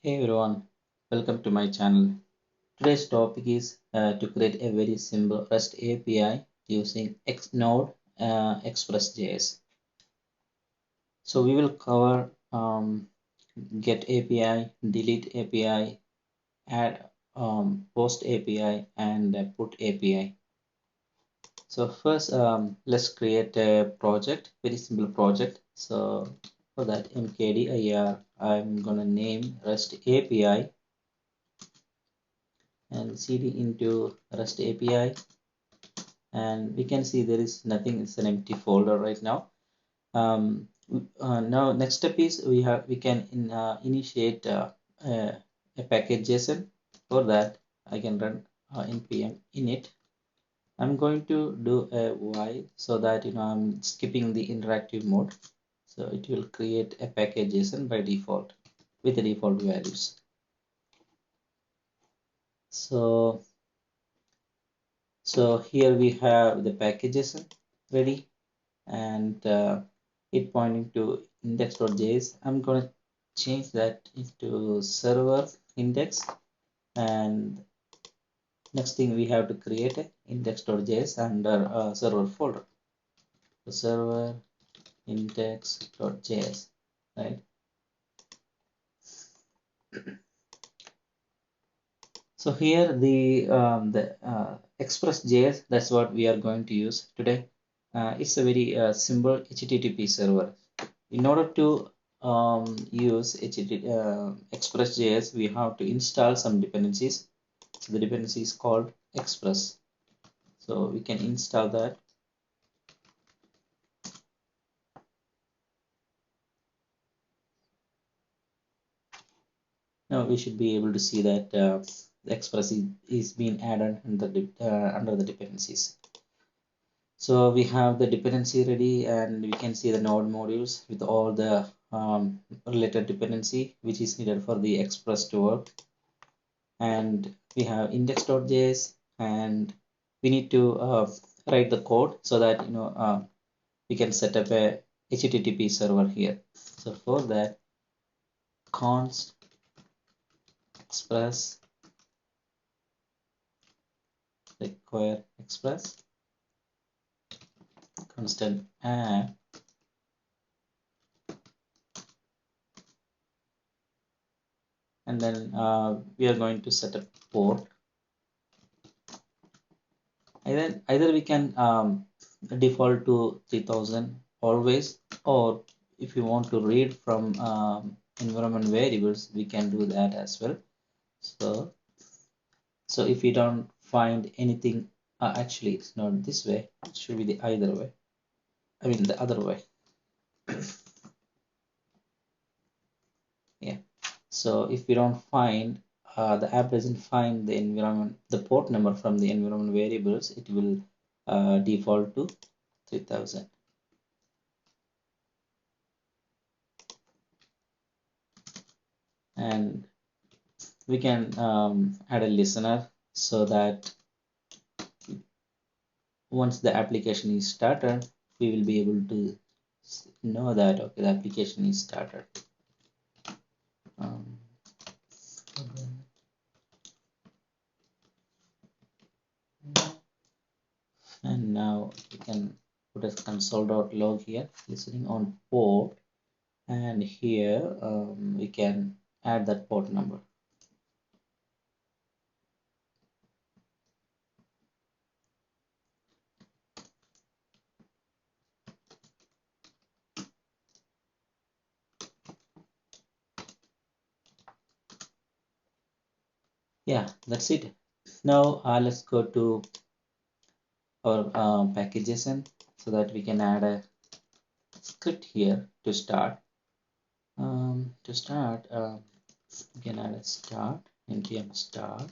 Hey everyone, welcome to my channel. Today's topic is to create a very simple REST API using Node Express.js. So we will cover get API, delete API, add post API, and put API. So first, let's create a project, very simple project. So for that mkdir, I'm gonna name REST API and cd into REST API, and we can see there is nothing. It's an empty folder right now. Now next step is we can initiate a package JSON. For that, I can run npm init. I'm going to do a while so that I'm skipping the interactive mode. So it will create a package JSON by default with the default values. So here we have the packages ready, and it pointing to index.js. I'm going to change that into server index, and next thing we have to create a index.js under server folder. So server index.js, right? So here the Express.js, that's what we are going to use today. It's a very simple HTTP server. In order to use Express.js, we have to install some dependencies. So the dependency is called Express. So we can install that. Now we should be able to see that the Express is being added under the dependencies. So we have the dependency ready, and we can see the node modules with all the related dependency which is needed for the Express to work. And we have index.js, and we need to write the code so that we can set up a HTTP server here. So for that, const express require express constant add, and then we are going to set up port. Either we can default to 3000 always, or if you want to read from environment variables, we can do that as well. So if you don't find anything, actually it's not this way, it should be the either way, I mean the other way. Yeah, so if we don't find the app doesn't find the port number from the environment variables, it will default to 3000. And we can add a listener so that once the application is started, we will be able to know that okay, the application is started. Um, and now we can put a console.log here, listening on port, and here we can add that port number. Yeah, that's it. Now let's go to our packages, and so that we can add a script here to start. We can add a start, npm start.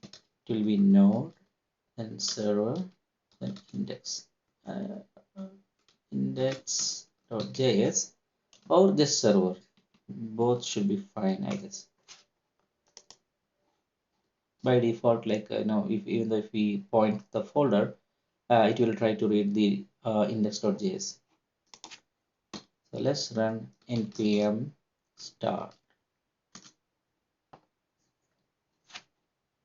It will be node, then server, then index, uh, index.js, or just server. Both should be fine, I guess. By default, like even though if we point the folder, it will try to read the index.js. So let's run npm start.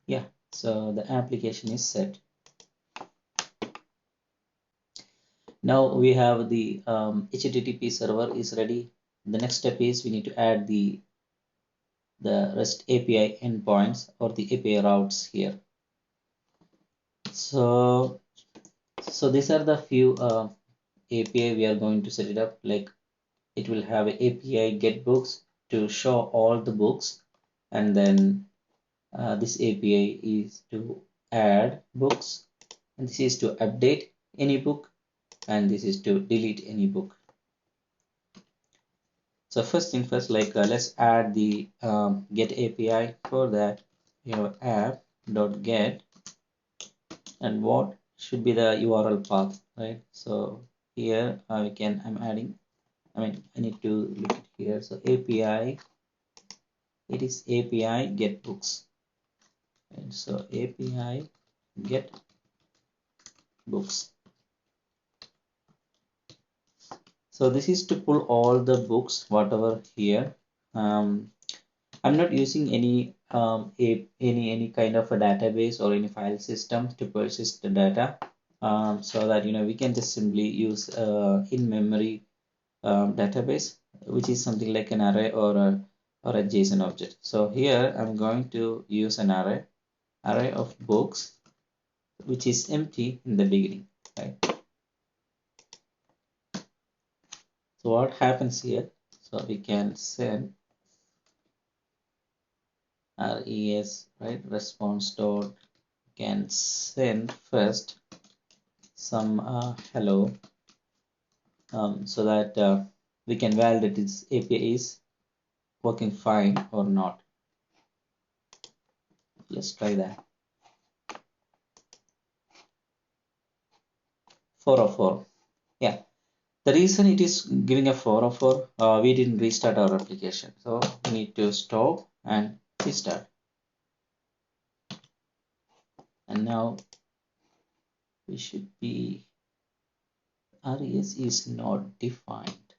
Yeah, so the application is set. Now we have the HTTP server is ready. The next step is we need to add the REST API endpoints or the API routes here. So these are the few API we are going to set it up. Like it will have a API get books to show all the books, and then this API is to add books, and this is to update any book, and this is to delete any book. So first thing first, like let's add the get API. For that, you have app.get, and what should be the URL path, right? So here I'm adding, I need to look at here. So API, it is API get books, and so API get books. So this is to pull all the books whatever here. I'm not using any kind of a database or any file system to persist the data, so that we can just simply use in-memory database, which is something like an array or a JSON object. So here I'm going to use an array of books, which is empty in the beginning, right? So what happens here? So we can send res, right, response dot, can send first some hello, so that we can validate this API is working fine or not. Let's try that. 404. Yeah, the reason it is giving a 404, we didn't restart our application, so we need to stop and restart. And now we should be, res is not defined.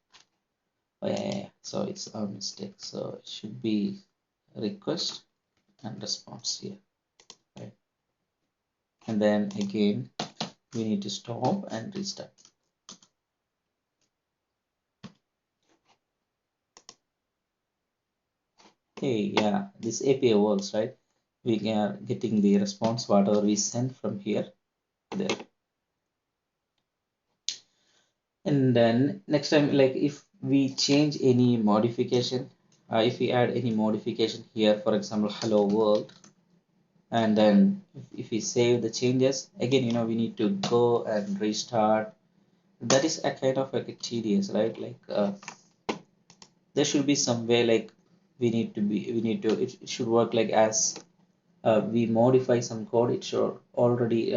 Oh, yeah. So it's a mistake, so it should be request and response here, right? And then again we need to stop and restart. Hey, yeah, this API works, right? We are getting the response whatever we send from here to there. And then next time, like if we change any modification, if we add any modification here, for example, hello world, and then if we save the changes, again, we need to go and restart. That is a kind of like a tedious, right? Like there should be some way, like it should work like as we modify some code, it should already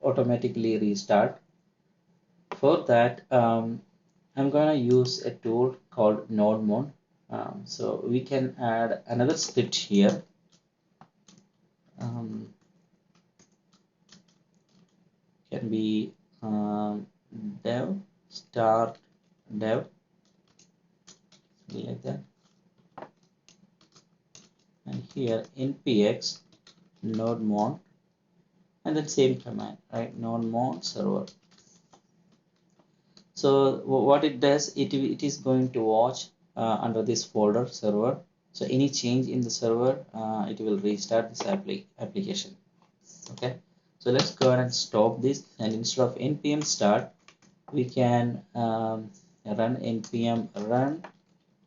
automatically restart. For that, I'm gonna use a tool called NodeMon. So we can add another script here. Can be dev start dev, like that, and here npx nodemon, and then same command, right? Nodemon server. So what it does, it is going to watch under this folder server. So any change in the server, it will restart this application. Okay, so let's go ahead and stop this, and instead of npm start, we can run npm run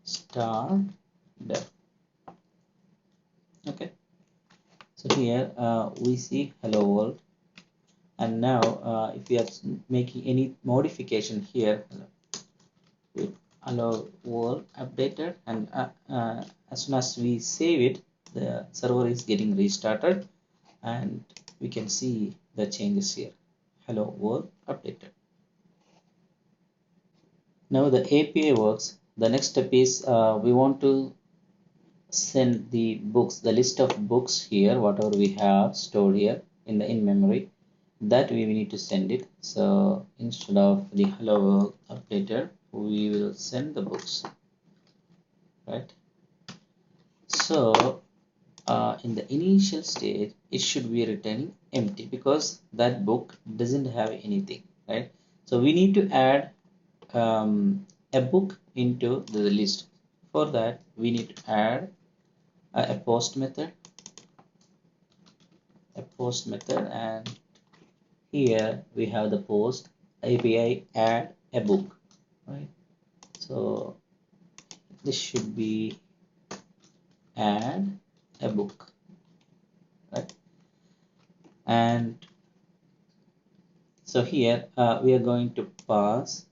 start dev. Okay, so here we see hello world, and now if we are making any modification here, with hello world updated, and as soon as we save it, the server is getting restarted, and we can see the changes here. Hello world updated. Now the API works. The next step is we want to send the books, the list of books here, whatever we have stored here in the in memory, that we need to send it. So instead of the hello world updated, we will send the books, right? So in the initial stage, it should be returning empty because that book doesn't have anything, right? So we need to add a book into the list. For that, we need to add a post method, and here we have the post API add a book, right? So this should be add a book, right? And so here we are going to pass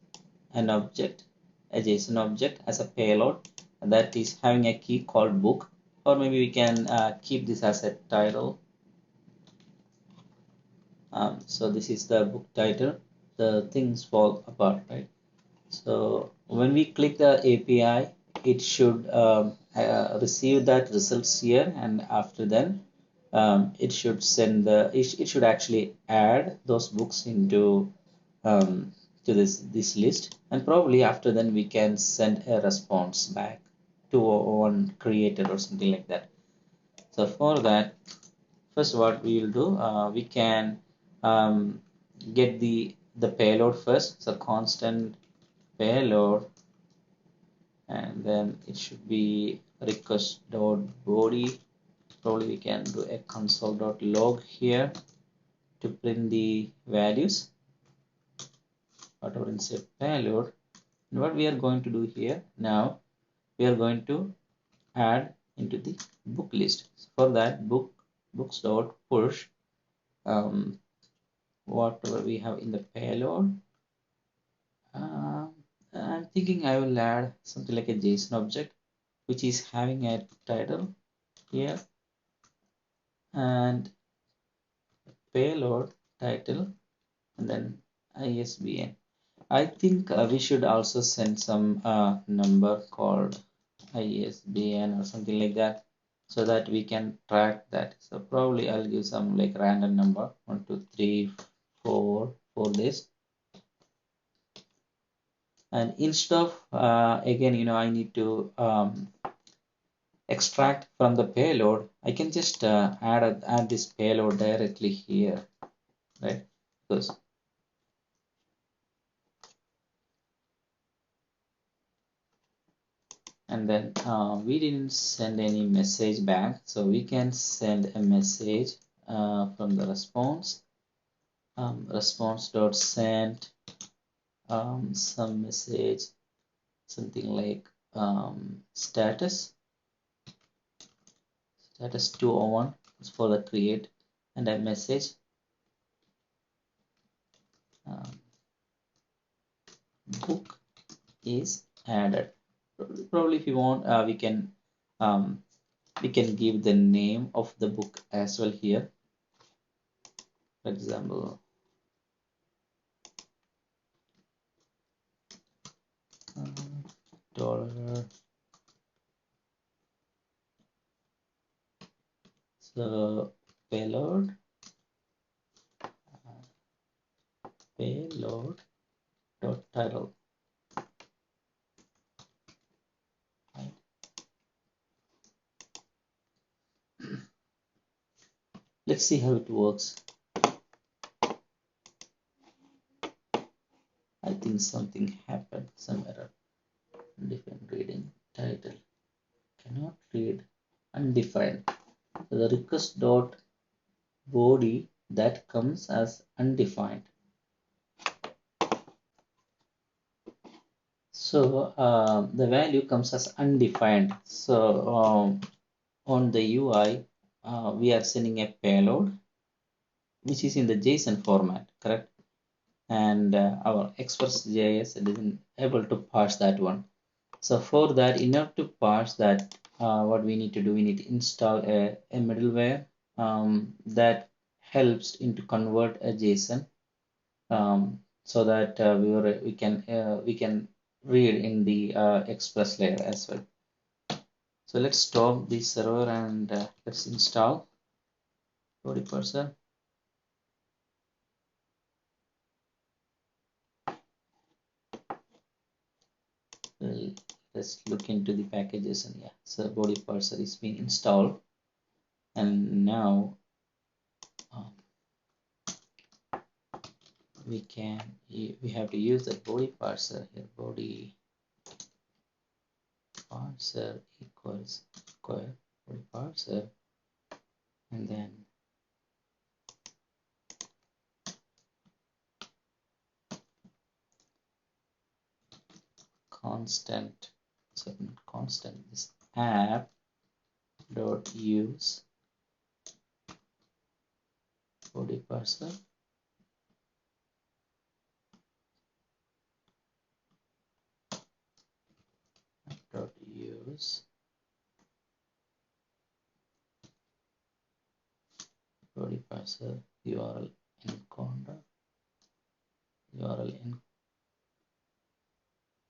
an object, a JSON object as a payload that is having a key called book, or maybe we can keep this as a title. So this is the book title. The things fall apart, right? So when we click the API, it should receive that results here, and after then it should send it should actually add those books into to this list, and probably after then we can send a response back to one creator or something like that. So for that, first what we will do, we can get the payload first. So constant payload, and then it should be request.body. Probably we can do a console.log here to print the values, whatever inside payload. And what we are going to do here now, we are going to add into the book list. For that, books.push whatever we have in the payload. I'm thinking I will add something like a JSON object which is having a title here, and payload title, and then ISBN. I think we should also send some number called ISBN or something like that, so that we can track that. So probably I'll give some like random number 1 2 3 4 for this. And instead of again, I need to extract from the payload, I can just add this payload directly here, right? Because and then we didn't send any message back, so we can send a message from the response, response.send some message, something like status 201 is for the create, and a message um, book is added. Probably if you want, um, we can give the name of the book as well here. For example, dollar. So payload dot title. Right. Let's see how it works. I think something happened, some error. Undefined reading title cannot read undefined. So the request dot body that comes as undefined. So the value comes as undefined. So on the UI, we are sending a payload which is in the JSON format, correct? And our Express.js isn't able to parse that one. So for that, in order to parse that, what we need to do, we need to install a middleware that helps into convert a JSON, so that we can read in the Express layer as well. So let's stop the server and let's install body parser. Let's look into the packages, and yeah, so body parser is being installed. And now we have to use the body parser here. Body parser equals square body parser, and then constant, so not constant, this app dot use body parser dot use body parser URL encoder URL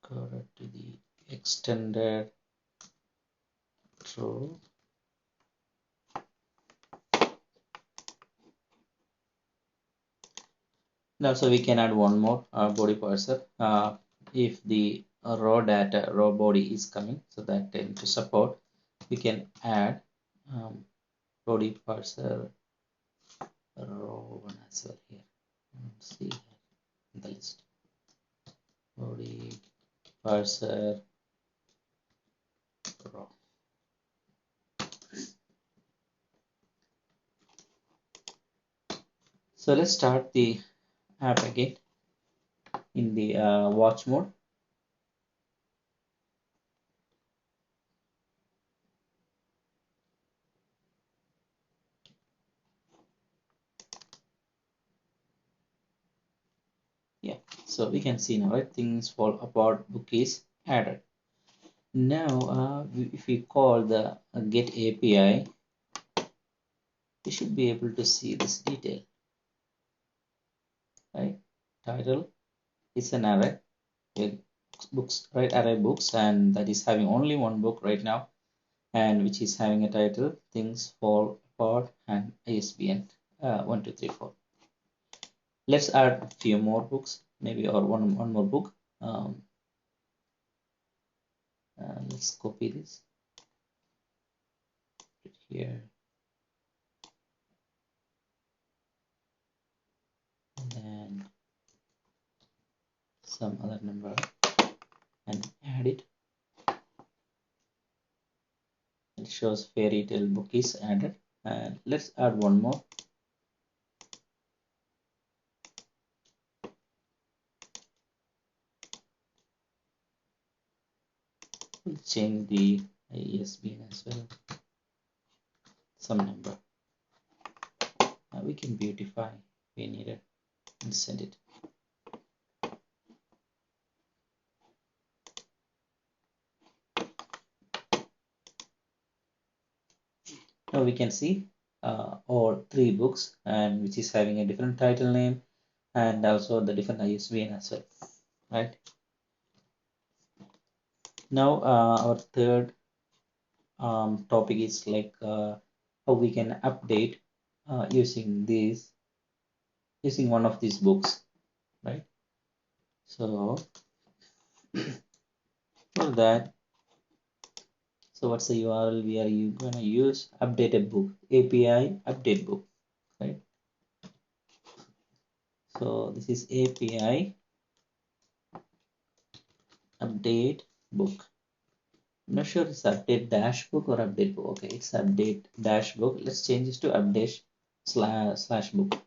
encoded to the extended true. Now, so we can add one more body parser if the raw body is coming, so that to support we can add body parser raw one as well here. Let's see here in the list, body parser raw. So let's start the app again in the watch mode. Yeah, so we can see now, right? Things fall apart book is added. Now if we call the get API, we should be able to see this detail, right? Title is an array, books, right? Array books, and that is having only one book right now, and which is having a title things fall apart and ISBN 1234. Let's add a few more books, maybe, or one more book. Let's copy this here, and then some other number and add it. It shows fairy tale book is added, and let's add one more. We'll change the ISBN as well, some number. We can beautify if we need it and send it. Now we can see all three books, and which is having a different title name and also the different ISBN as well, right? Now our third topic is like how we can update using one of these books, right? So for that, so what's the URL we are going to use? Updated book, API update book, right? So this is API update book. I'm not sure it's update dash book or update book. Okay, it's update dash book. Let's change this to update slash book.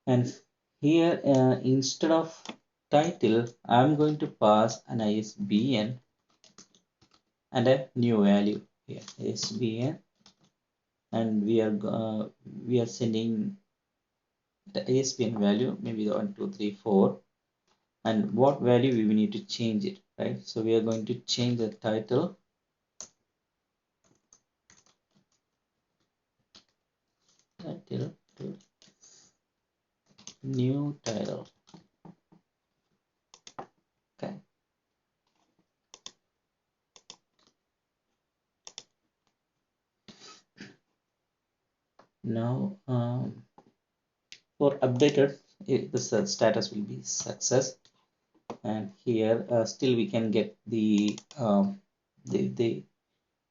And here instead of title, I'm going to pass an ISBN and a new value here, ISBN, and we are sending the ISBN value, maybe the 1 2 3 4, and what value we need to change it, right? So we are going to change the title to new title. Okay. Now for updated, the status will be success, and here still we can get the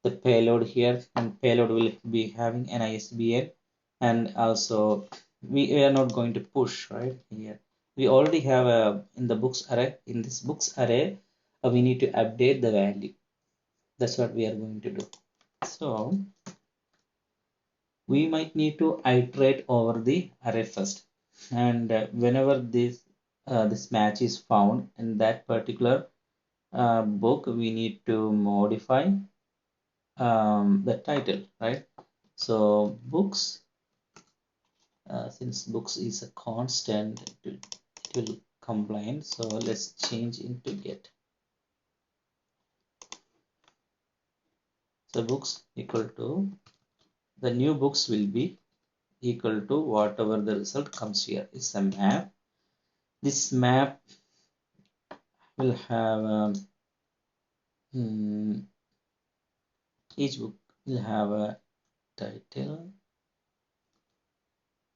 the payload here, and payload will be having an ISBN, and also we are not going to push right here. We already have a in the books array. In this books array, we need to update the value. That's what we are going to do. So we might need to iterate over the array first, and whenever this match is found in that particular book, we need to modify the title, right? So books, since books is a constant, it will combine. So let's change into get. So books equal to, the new books will be equal to whatever the result comes here is a map. This map will have each book will have a title.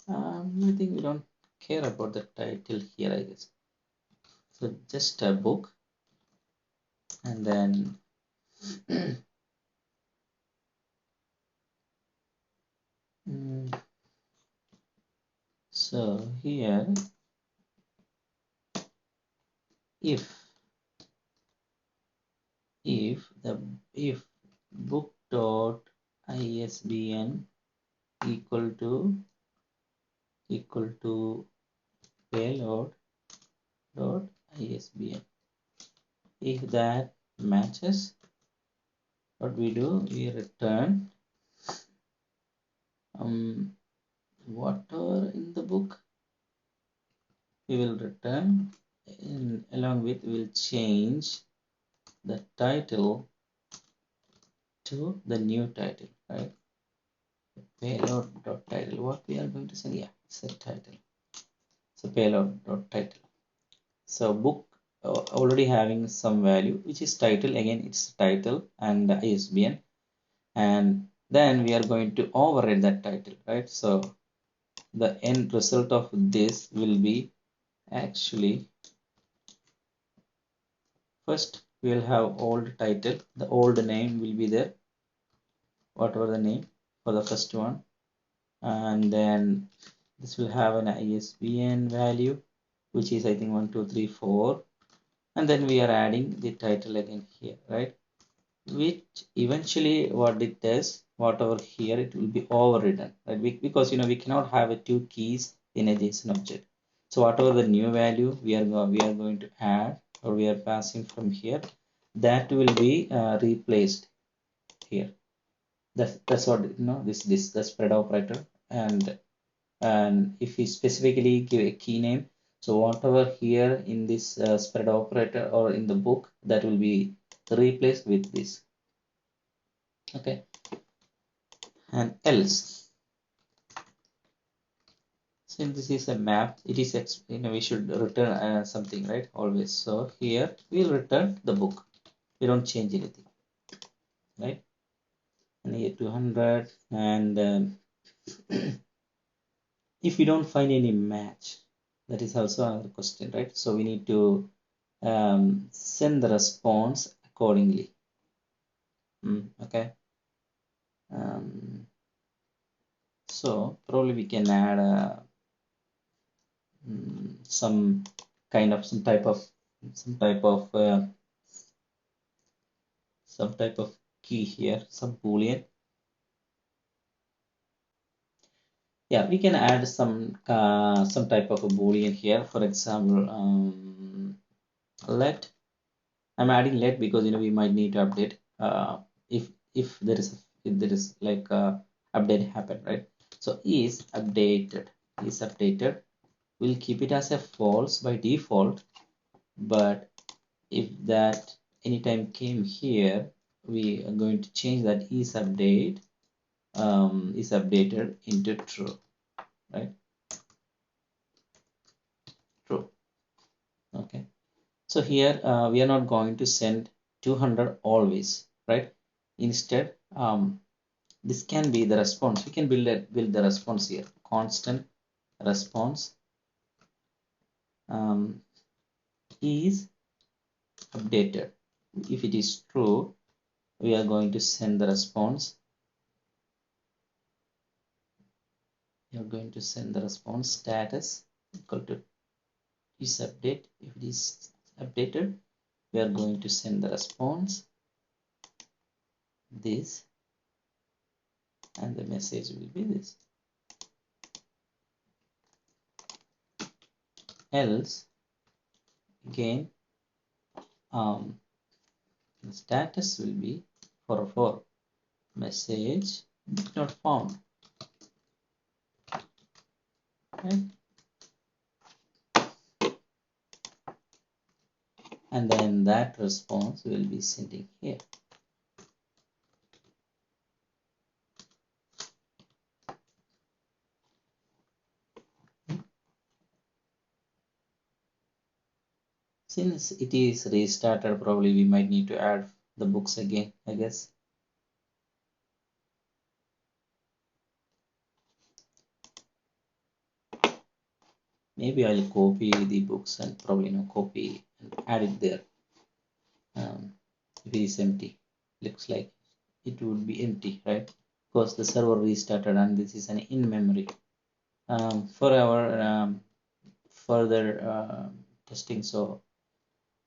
I think we don't care about the title here, I guess. So just a book, and then so here if if book dot ISBN equal to payload dot ISBN, if that matches, what we do, we return whatever in the book we will return, and along with we'll change the title to the new title, right? Payload dot title, what we are going to say, yeah, it's a title. So payload dot title. So book already having some value, which is title. Again, it's title and ISBN, and then we are going to override that title, right? So the end result of this will be, actually, first we will have old title, the old name will be there, whatever the name for the first one, and then this will have an ISBN value, which is, I think, 1 2 3 4, and then we are adding the title again here, right? Which eventually what it does, whatever here, it will be overridden, right? Because we cannot have a two keys in a JSON object. So whatever the new value we are going to add, or we are passing from here, that will be replaced here. That's what this the spread operator, and if we specifically give a key name, so whatever here in this spread operator or in the book, that will be replaced with this. Okay, and else, since this is a map, it is we should return something, right? Always. So here we'll return the book. We don't change anything, right? And here 200, and if we don't find any match, that is also another question, right? So we need to send the response accordingly. Okay. So probably we can add some type of key here, some boolean. Yeah, we can add some type of a boolean here. For example, let, I'm adding let because we might need to update if there is like update happen, right? So is updated, we'll keep it as a false by default, but if that anytime came here, we are going to change that is updated into true, right? True. Okay, so here we are not going to send 200 always, right? Instead, this can be the response. We can build the response here, constant response is updated. If it is true, we are going to send the response. You are going to send the response status equal to is update. If it is updated, we are going to send the response this, and the message will be this. Else, again, the status will be 404 message not found. Right? And then that response will be sending here. Since it is restarted, probably we might need to add the books again, I guess. Maybe I'll copy the books and probably copy and add it there. If it is empty, looks like it would be empty, right? Because the server restarted and this is an in-memory. For our further testing, so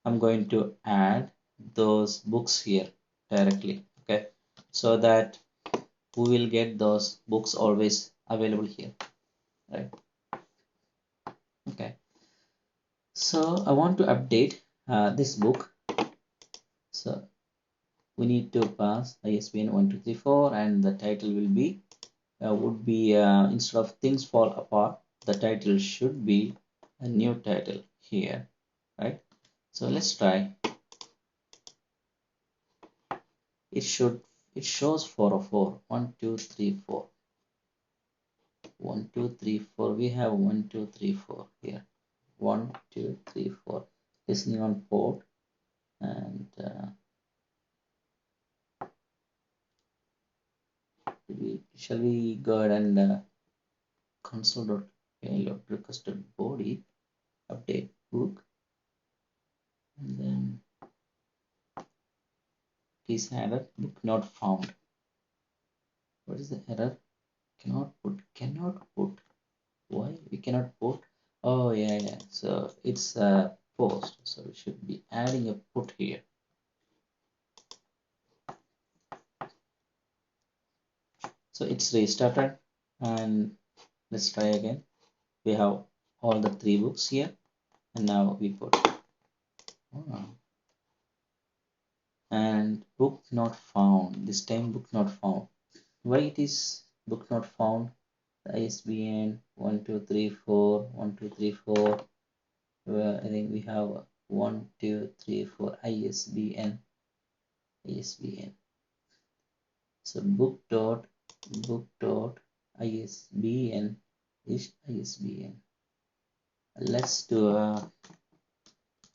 I'm going to add those books here directly, okay, so that we will get those books always available here, right? Okay, so I want to update this book, so we need to pass ISBN 1234 and the title will be would be instead of things fall apart, the title should be a new title here, right? So let's try. It shows 404 1 2 3 4 1 2 3 4. We have 1 2 3 4 here. 1 2 3 4 listening on port, and shall we go ahead and console.payload requested body update book, and then please error book not found. What is the error? Cannot put. Why we cannot put? Oh yeah, so it's a post, so we should be adding a put here. So it's restarted, and let's try again. We have all the 3 books here, and now we put and book not found. This time book not found. Why it is book not found? The ISBN 1234 1234. I think we have 1234 ISBN. So book dot ISBN is ISBN. Let's do a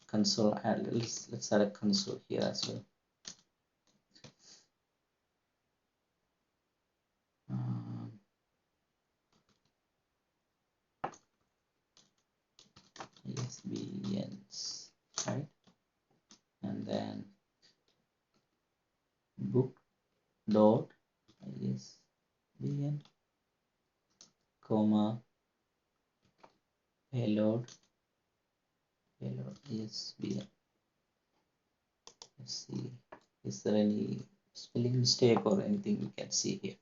console. Let's add a console here as well. ISBNs, right? And then book dot ISBN comma payload ISBN. Let's see, is there any spelling mistake or anything we can see here?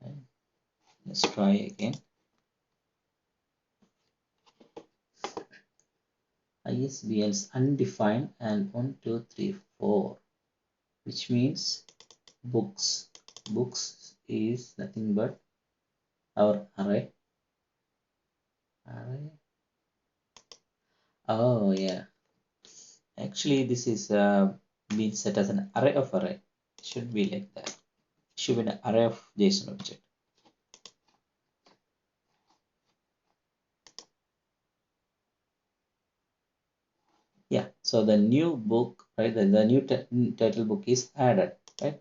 Right. Let's try again. ISBNs undefined and 1 2 3 4, which means books is nothing but our array. Oh yeah, actually this is being set as an array of array. It should be like that. It should be an array of JSON object. Yeah, so the new book, right, the new title book is added, right?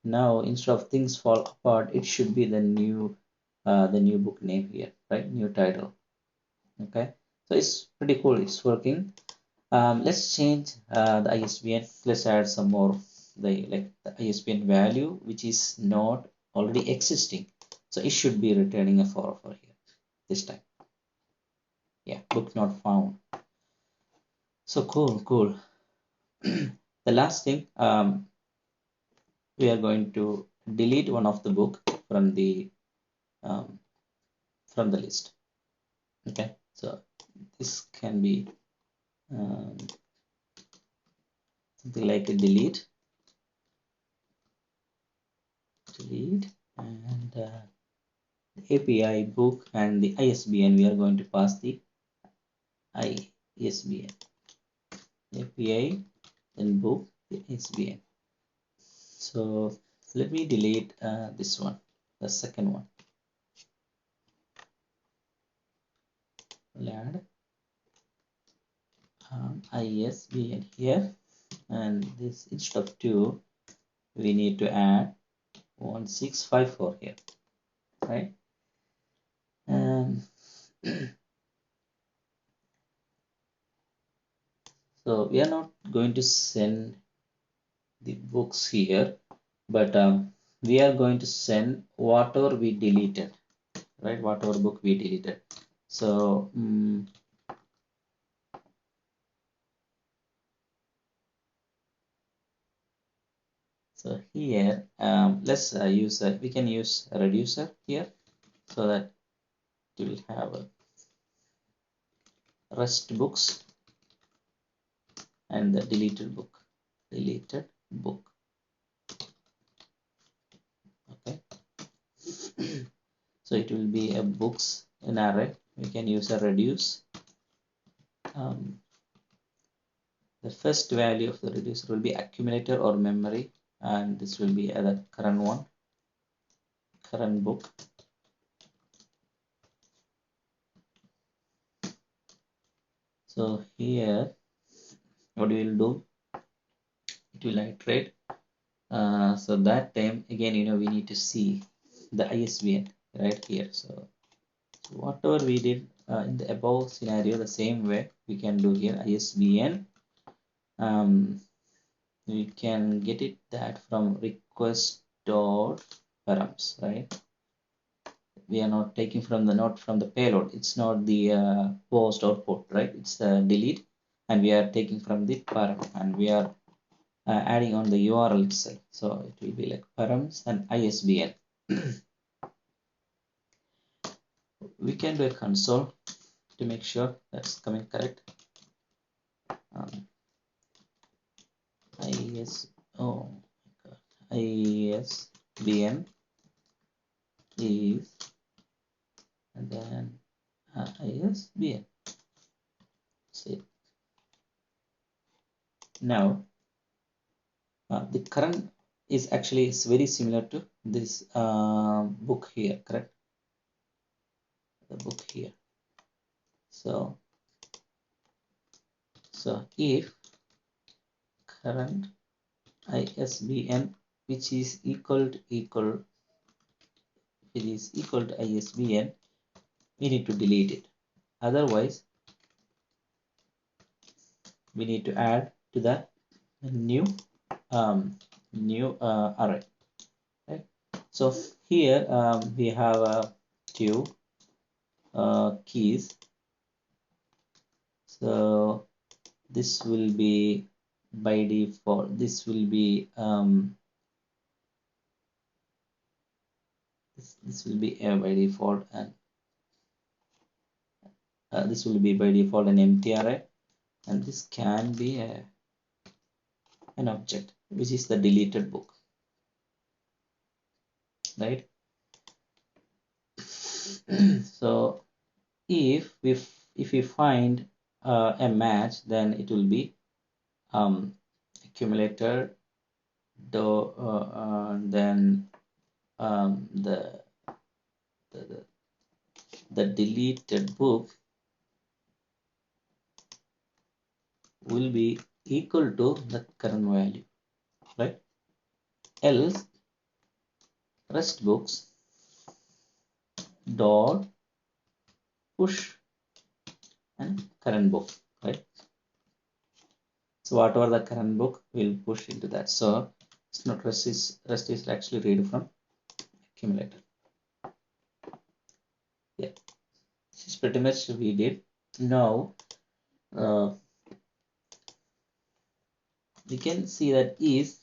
Now instead of things fall apart, it should be the new book name here, right? New title. Okay, So it's pretty cool, it's working. Let's change the ISBN. Let's add some more the ISBN value which is not already existing. So it should be returning a 404 here this time. Yeah, book not found. So cool. The last thing, we are going to delete one of the book from the list. Okay, so this can be something like a delete, and API book and the ISBN. We are going to pass the ISBN, API, then book, the ISBN. So let me delete this one, the second one. I'll add ISBN here, and this instead of 2 we need to add 1654 here, right? And so we are not going to send the books here, but we are going to send whatever we deleted, right? Whatever book we deleted. So so here let's use we can use a reducer here, so that you will have a rest books and the deleted book, okay. So it will be a books in array. We can use a reduce. The first value of the reducer will be accumulator or memory, and this will be the current one, current book. So here what we will do, it will iterate. So that time again, we need to see the ISBN right here. So whatever we did in the above scenario, the same way we can do here. ISBN, we can get it that from request dot params, right? We are not taking from the payload. It's not the post or put, right? It's the delete, and we are taking from the param, and we are adding on the URL itself. So it will be like params and ISBN. We can do a console to make sure that's coming correct. ISBN is, and then ISBN. See, now the current is actually very similar to this book here, correct? The book here. So if current ISBN, which is equal to ISBN, we need to delete it. Otherwise, we need to add to the new array, right? So here we have two keys. So this will be by default. This will be this will be by default, and this will be by default an empty array, and this can be an object, which is the deleted book, right? So if we find a match, then it will be accumulator then the deleted book will be equal to the current value, right? Else rest books dot push and current book, right? So whatever the current book will push into that. So it's not rest is actually read from accumulator. Yeah, this is pretty much we did. Now we can see that is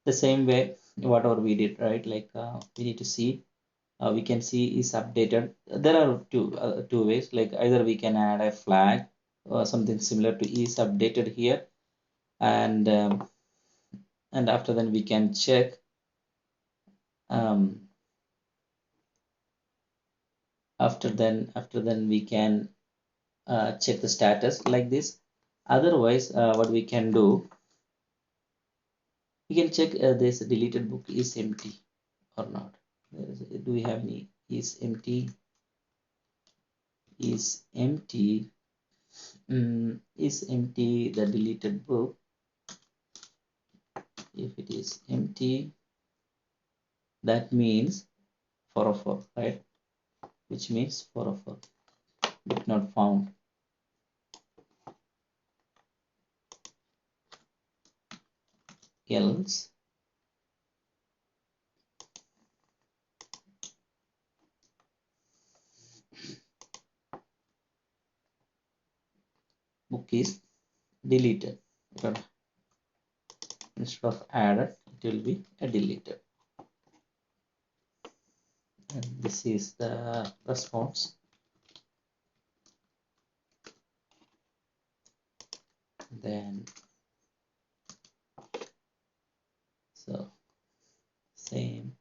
the same way whatever we did, right? Like we need to see, we can see is updated. There are two ways, like either we can add a flag or something similar to is updated here, and after then we can check um, after then we can check the status like this. Otherwise what we can do, we can check this deleted book is empty or not. Do we have any is empty? Is empty. Is empty the deleted book? If it is empty, that means 404, right? Which means 404 but not found. Else book is deleted. But instead of added, it will be a deleted. And this is the response. Then so same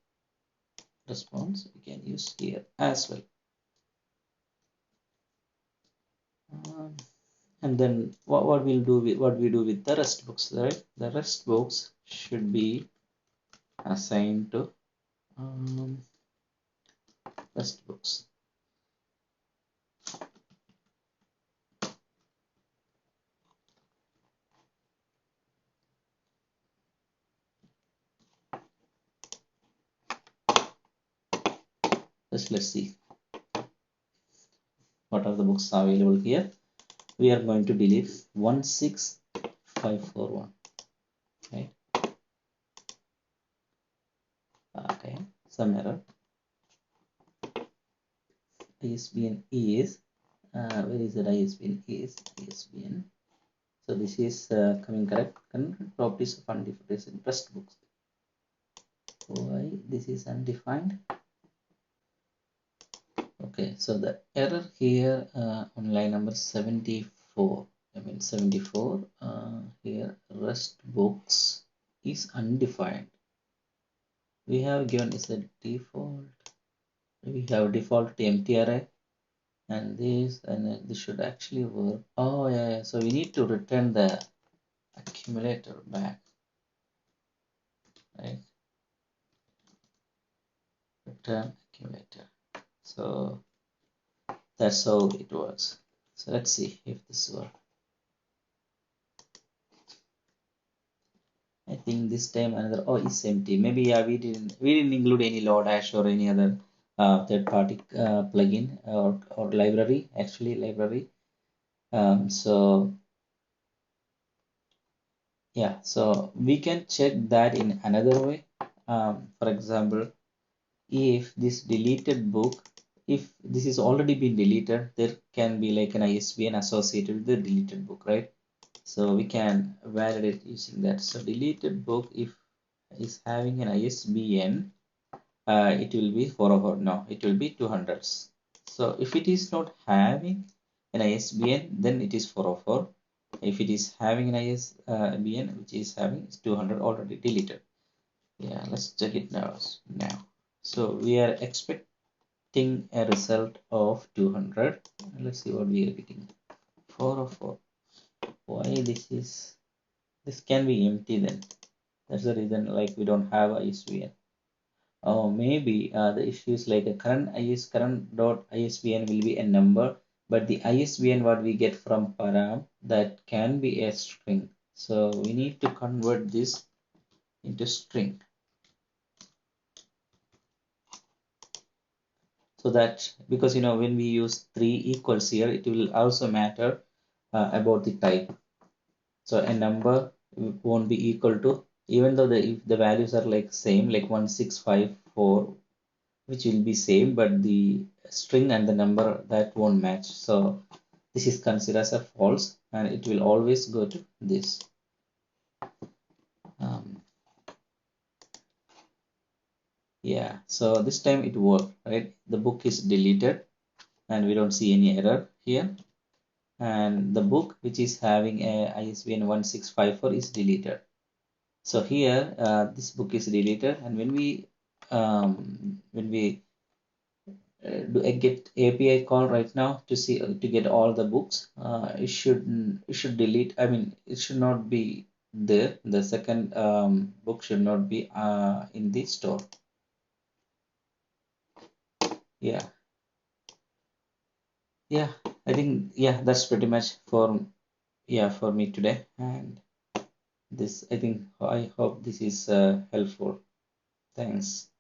response we can use here as well. And then what we do with the rest books, right? The rest books should be assigned to rest books. Let's see what are the books available here. We are going to delete 16541, right? Okay, some error. ISBN is where is it? ISBN is ISBN. So this is coming correct. Properties of undefined trust books. Why this is undefined? Okay, so the error here on line number 74. I mean 74. Here rest books is undefined. We have given is a default. We have default to empty array, and this should actually work. Oh yeah. So we need to return the accumulator back, right? Return accumulator. So that's how it works. So let's see if this works. I think this time another is empty. Maybe yeah, we didn't include any Lodash or any other third-party plugin or library. Actually, library. So yeah, so we can check that in another way. For example, if this deleted book, if this is already been deleted, there can be like an ISBN associated with the deleted book, right? So we can validate using that. So deleted book, if is having an ISBN, it will be 404. No, it will be 200s. So if it is not having an ISBN, then it is 404. If it is having an ISBN which is having 200 already deleted. Yeah, let's check it now. So we are expecting a result of 200. Let's see what we are getting. 404. Why this can be empty then? That's the reason, like we don't have ISBN. Oh, maybe the issue is like a current.isbn will be a number, but the ISBN what we get from param, that can be a string. So we need to convert this into string. so that, because when we use 3 equals here, it will also matter about the type. So a number won't be equal to, even though if the values are like same, like 1654, which will be same, but the string and the number, that won't match. So this is considered as a false, and it will always go to this. um, yeah, so this time it worked, right? The book is deleted and we don't see any error here, and the book which is having a ISBN 1654 is deleted. So here this book is deleted, and when we do a get API call right now to see to get all the books, it should delete. I mean, it should not be there. The second book should not be in the store. Yeah, yeah. I think, yeah, that's pretty much for, yeah, for me today. And this, I think, I hope this is helpful. Thanks.